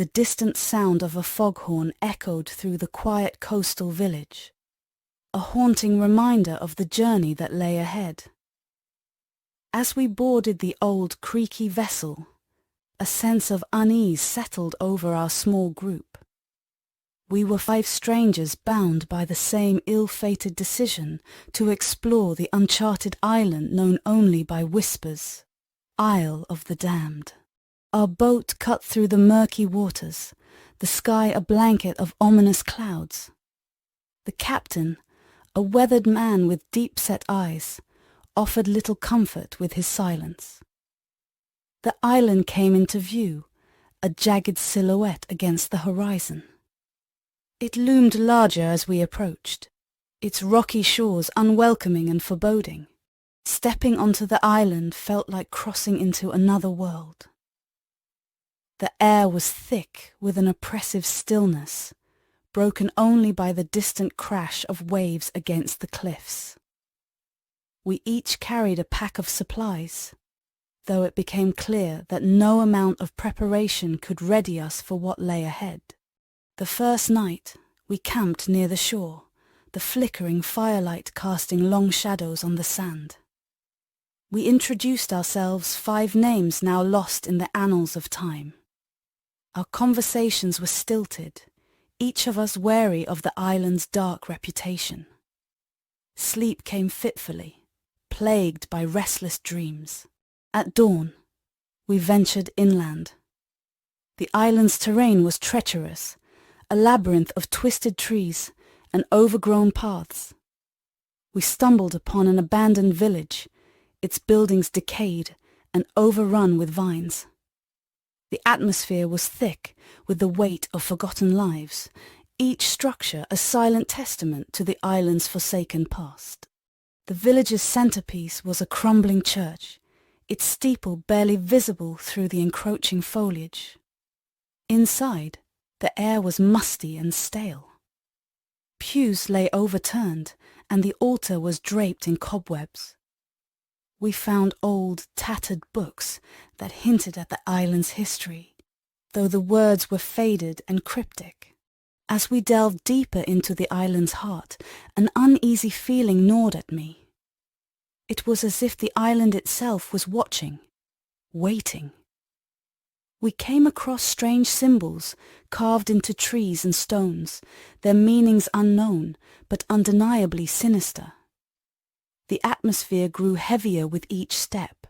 the distant sound of a foghorn echoed through the quiet coastal village, a haunting reminder of the journey that lay ahead. As we boarded the old creaky vessel, a sense of unease settled over our small group. We were 5 strangers bound by the same ill-fated decision to explore the uncharted island known only by whispers, Isle of the Damned. Our boat cut through the murky waters, the sky a blanket of ominous clouds. The captain, a weathered man with deep-set eyes, offered little comfort with his silence. The island came into view, a jagged silhouette against the horizon. It loomed larger as we approached, its rocky shores unwelcoming and foreboding. Stepping onto the island felt like crossing into another world. The air was thick with an oppressive stillness, broken only by the distant crash of waves against the cliffs. We each carried a pack of supplies, though it became clear that no amount of preparation could ready us for what lay ahead. The first night, we camped near the shore, the flickering firelight casting long shadows on the sand. We introduced ourselves, 5 names now lost in the annals of time. Our conversations were stilted, each of us wary of the island's dark reputation. Sleep came fitfully, plagued by restless dreams. At dawn, we ventured inland. The island's terrain was treacherous, a labyrinth of twisted trees and overgrown paths. We stumbled upon an abandoned village, its buildings decayed and overrun with vines. The atmosphere was thick with the weight of forgotten lives, each structure a silent testament to the island's forsaken past. The village's centerpiece was a crumbling church, its steeple barely visible through the encroaching foliage. Inside, the air was musty and stale. Pews lay overturned, and the altar was draped in cobwebs. We found old, tattered books that hinted at the island's history, though the words were faded and cryptic. As we delved deeper into the island's heart, an uneasy feeling gnawed at me. It was as if the island itself was watching, waiting. We came across strange symbols carved into trees and stones, their meanings unknown but undeniably sinister. The atmosphere grew heavier with each step.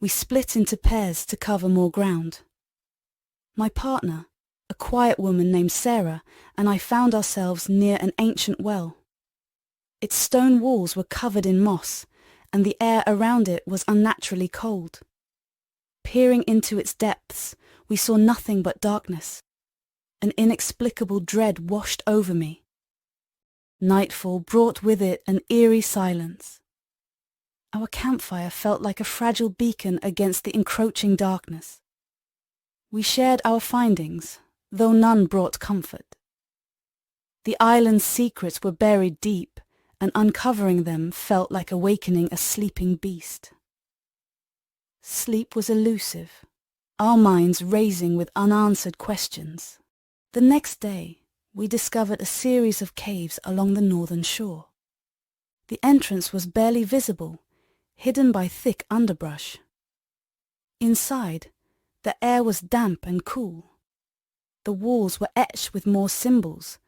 We split into pairs to cover more ground. My partner, a quiet woman named Sarah, and I found ourselves near an ancient well. Its stone walls were covered in moss, and the air around it was unnaturally cold. Peering into its depths, we saw nothing but darkness. An inexplicable dread washed over me. Nightfall brought with it an eerie silence. Our campfire felt like a fragile beacon against the encroaching darkness. We shared our findings, though none brought comfort. The island's secrets were buried deep, and uncovering them felt like awakening a sleeping beast. Sleep was elusive, our minds racing with unanswered questions. The next day, we discovered a series of caves along the northern shore. The entrance was barely visible, hidden by thick underbrush. Inside, the air was damp and cool. The walls were etched with more symbols,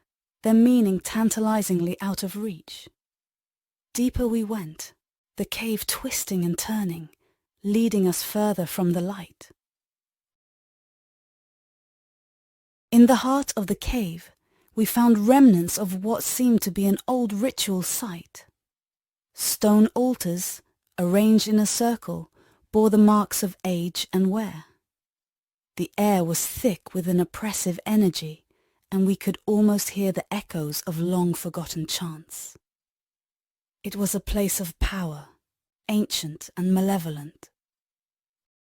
their meaning tantalizingly out of reach. Deeper we went, the cave twisting and turning, leading us further from the light. In the heart of the cave, we found remnants of what seemed to be an old ritual site. Stone altars, arranged in a circle, bore the marks of age and wear. The air was thick with an oppressive energy, and we could almost hear the echoes of long-forgotten chants. It was a place of power, ancient and malevolent.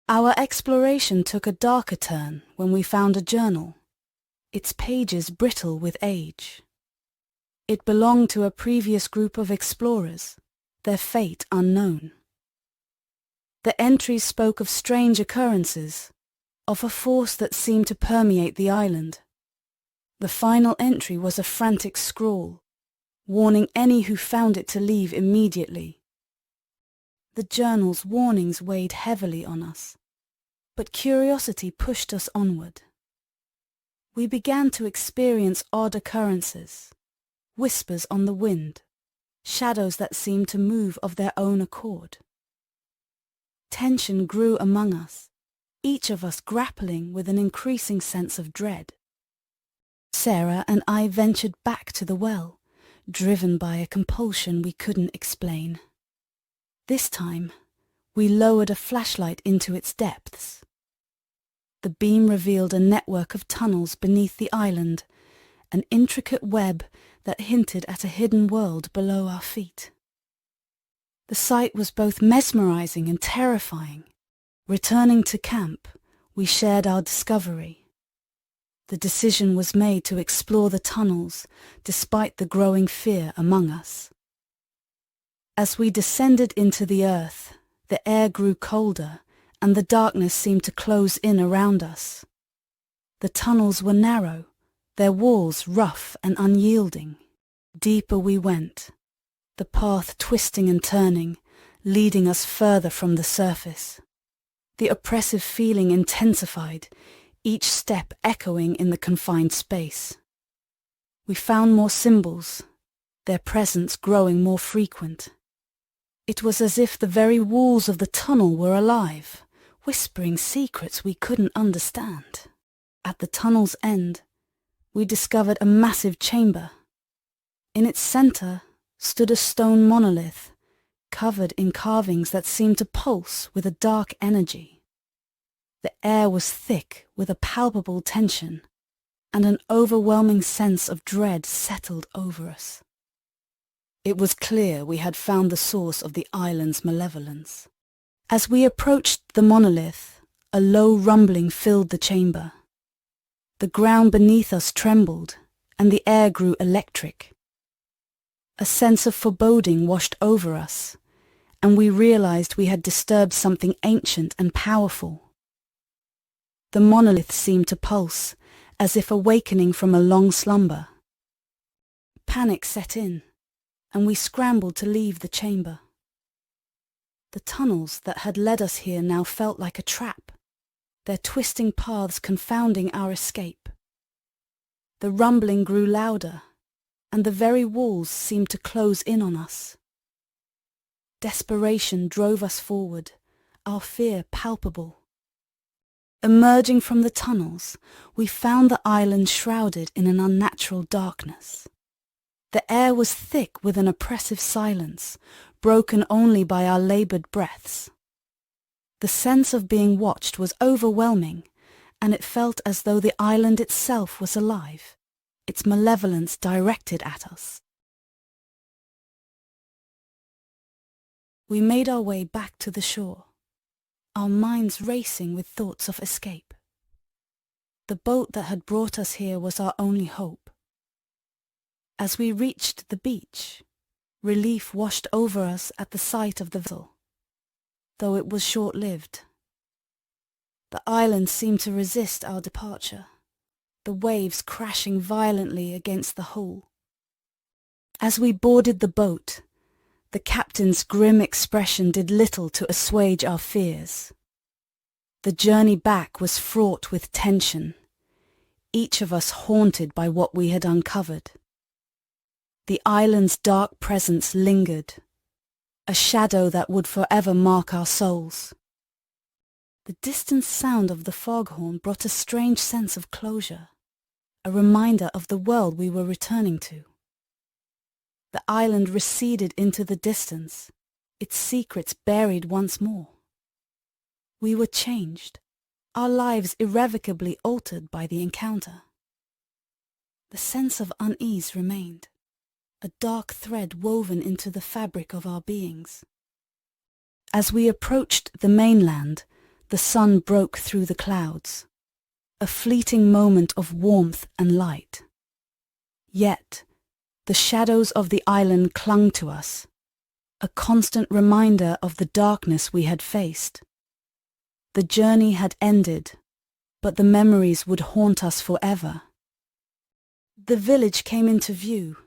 Our exploration took a darker turn when we found a journal, its pages brittle with age. It belonged to a previous group of explorers, their fate unknown. The entries spoke of strange occurrences, of a force that seemed to permeate the island. The final entry was a frantic scrawl, warning any who found it to leave immediately. The journal's warnings weighed heavily on us, but curiosity pushed us onward. We began to experience odd occurrences, whispers on the wind, shadows that seemed to move of their own accord. Tension grew among us, each of us grappling with an increasing sense of dread. Sarah and I ventured back to the well, driven by a compulsion we couldn't explain. This time, we lowered a flashlight into its depths. The beam revealed a network of tunnels beneath the island, an intricate web that hinted at a hidden world below our feet. The sight was both mesmerizing and terrifying. Returning to camp, we shared our discovery. The decision was made to explore the tunnels, despite the growing fear among us. As we descended into the earth, the air grew colder, and the darkness seemed to close in around us. The tunnels were narrow, their walls rough and unyielding. Deeper we went, the path twisting and turning, leading us further from the surface. The oppressive feeling intensified, each step echoing in the confined space. We found more symbols, their presence growing more frequent. It was as if the very walls of the tunnel were alive, whispering secrets we couldn't understand. At the tunnel's end, we discovered a massive chamber. In its center stood a stone monolith, covered in carvings that seemed to pulse with a dark energy. The air was thick with a palpable tension, and an overwhelming sense of dread settled over us. It was clear we had found the source of the island's malevolence. As we approached the monolith, a low rumbling filled the chamber. The ground beneath us trembled, and the air grew electric. A sense of foreboding washed over us, and we realized we had disturbed something ancient and powerful. The monolith seemed to pulse, as if awakening from a long slumber. Panic set in, and we scrambled to leave the chamber. The tunnels that had led us here now felt like a trap, their twisting paths confounding our escape. The rumbling grew louder, and the very walls seemed to close in on us. Desperation drove us forward, our fear palpable. Emerging from the tunnels, we found the island shrouded in an unnatural darkness. The air was thick with an oppressive silence, broken only by our labored breaths. The sense of being watched was overwhelming, and it felt as though the island itself was alive, its malevolence directed at us. We made our way back to the shore, our minds racing with thoughts of escape. The boat that had brought us here was our only hope. As we reached the beach, relief washed over us at the sight of the vessel, though it was short-lived. The island seemed to resist our departure, the waves crashing violently against the hull. As we boarded the boat, the captain's grim expression did little to assuage our fears. The journey back was fraught with tension, each of us haunted by what we had uncovered. The island's dark presence lingered, a shadow that would forever mark our souls. The distant sound of the foghorn brought a strange sense of closure, a reminder of the world we were returning to. The island receded into the distance, its secrets buried once more. We were changed, our lives irrevocably altered by the encounter. The sense of unease remained, a dark thread woven into the fabric of our beings. As we approached the mainland, the sun broke through the clouds, a fleeting moment of warmth and light. Yet, the shadows of the island clung to us, a constant reminder of the darkness we had faced. The journey had ended, but the memories would haunt us forever. The village came into view,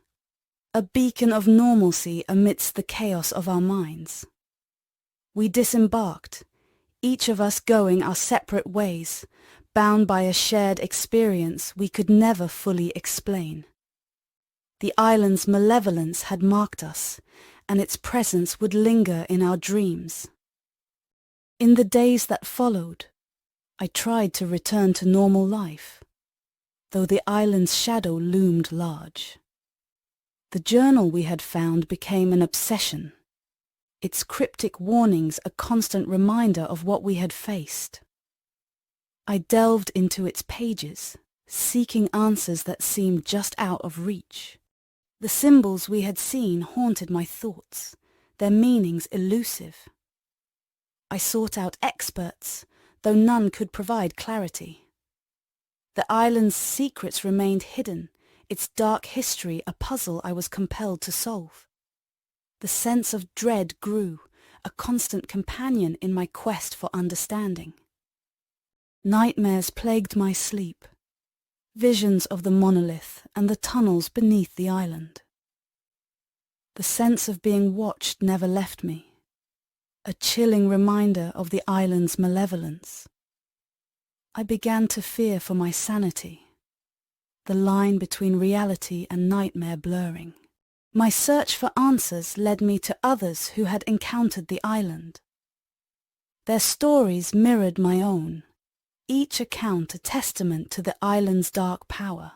a beacon of normalcy amidst the chaos of our minds. We disembarked, each of us going our separate ways, bound by a shared experience we could never fully explain. The island's malevolence had marked us, and its presence would linger in our dreams. In the days that followed, I tried to return to normal life, though the island's shadow loomed large. The journal we had found became an obsession, its cryptic warnings a constant reminder of what we had faced. I delved into its pages, seeking answers that seemed just out of reach. The symbols we had seen haunted my thoughts, their meanings elusive. I sought out experts, though none could provide clarity. The island's secrets remained hidden, its dark history a puzzle I was compelled to solve. The sense of dread grew, a constant companion in my quest for understanding. Nightmares plagued my sleep, visions of the monolith and the tunnels beneath the island. The sense of being watched never left me, a chilling reminder of the island's malevolence. I began to fear for my sanity, the line between reality and nightmare blurring. My search for answers led me to others who had encountered the island. Their stories mirrored my own, each account a testament to the island's dark power.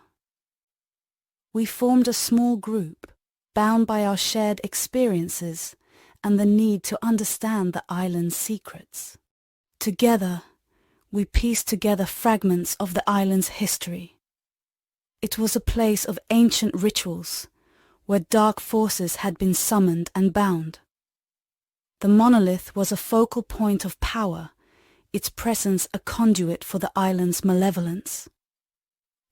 We formed a small group, bound by our shared experiences and the need to understand the island's secrets. Together, we pieced together fragments of the island's history. It was a place of ancient rituals, where dark forces had been summoned and bound. The monolith was a focal point of power, its presence a conduit for the island's malevolence.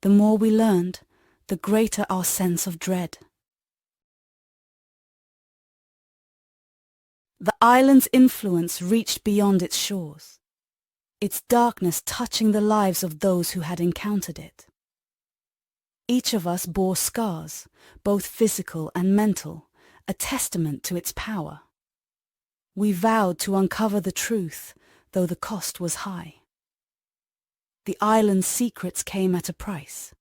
The more we learned, the greater our sense of dread. The island's influence reached beyond its shores, its darkness touching the lives of those who had encountered it. Each of us bore scars, both physical and mental, a testament to its power. We vowed to uncover the truth, though the cost was high. The island's secrets came at a price.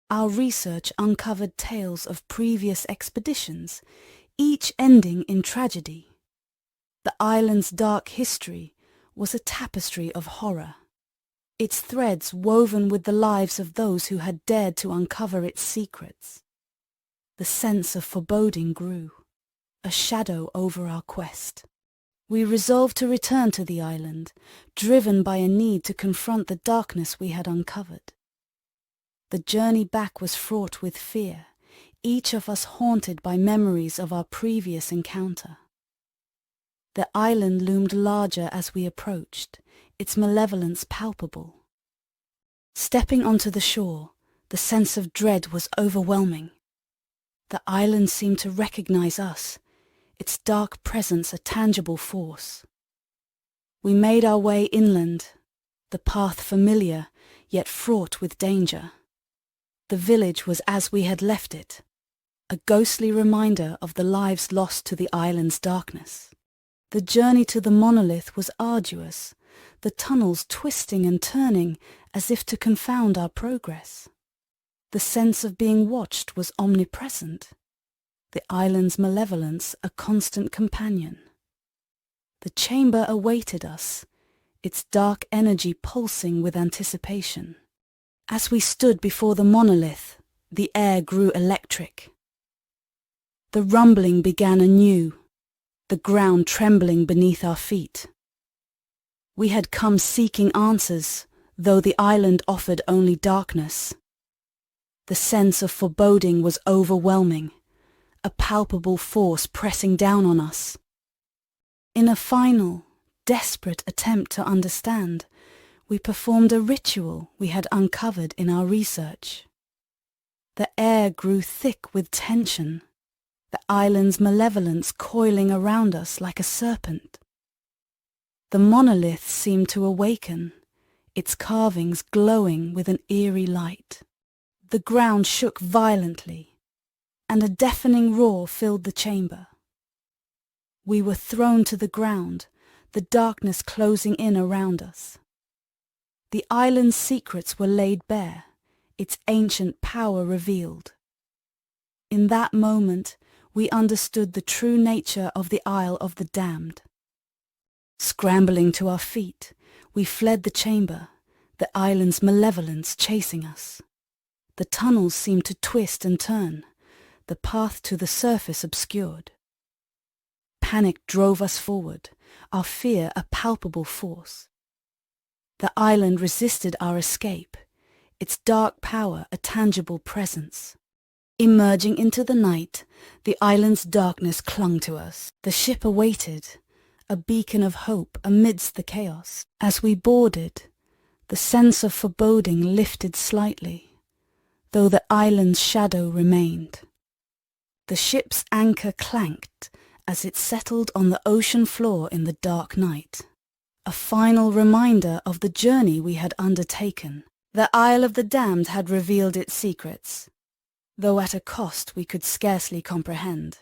Our research uncovered tales of previous expeditions, each ending in tragedy. The island's dark history was a tapestry of horror, its threads woven with the lives of those who had dared to uncover its secrets. The sense of foreboding grew, a shadow over our quest. We resolved to return to the island, driven by a need to confront the darkness we had uncovered. The journey back was fraught with fear, each of us haunted by memories of our previous encounter. The island loomed larger as we approached, its malevolence palpable. Stepping onto the shore, the sense of dread was overwhelming. The island seemed to recognize us, its dark presence a tangible force. We made our way inland, the path familiar, yet fraught with danger. The village was as we had left it, a ghostly reminder of the lives lost to the island's darkness. The journey to the monolith was arduous, the tunnels twisting and turning as if to confound our progress. The sense of being watched was omnipresent, the island's malevolence a constant companion. The chamber awaited us, its dark energy pulsing with anticipation. As we stood before the monolith, the air grew electric. The rumbling began anew, the ground trembling beneath our feet. We had come seeking answers, though the island offered only darkness. The sense of foreboding was overwhelming, a palpable force pressing down on us. In a final, desperate attempt to understand, we performed a ritual we had uncovered in our research. The air grew thick with tension, the island's malevolence coiling around us like a serpent. The monolith seemed to awaken, its carvings glowing with an eerie light. The ground shook violently, and a deafening roar filled the chamber. We were thrown to the ground, the darkness closing in around us. The island's secrets were laid bare, its ancient power revealed. In that moment, we understood the true nature of the Isle of the Damned. Scrambling to our feet, we fled the chamber, the island's malevolence chasing us. The tunnels seemed to twist and turn, the path to the surface obscured. Panic drove us forward, our fear a palpable force. The island resisted our escape, its dark power a tangible presence. Emerging into the night, the island's darkness clung to us. The ship awaited, a beacon of hope amidst the chaos. As we boarded, the sense of foreboding lifted slightly, though the island's shadow remained. The ship's anchor clanked as it settled on the ocean floor in the dark night. A final reminder of the journey we had undertaken. The Isle of the Damned had revealed its secrets, though at a cost we could scarcely comprehend.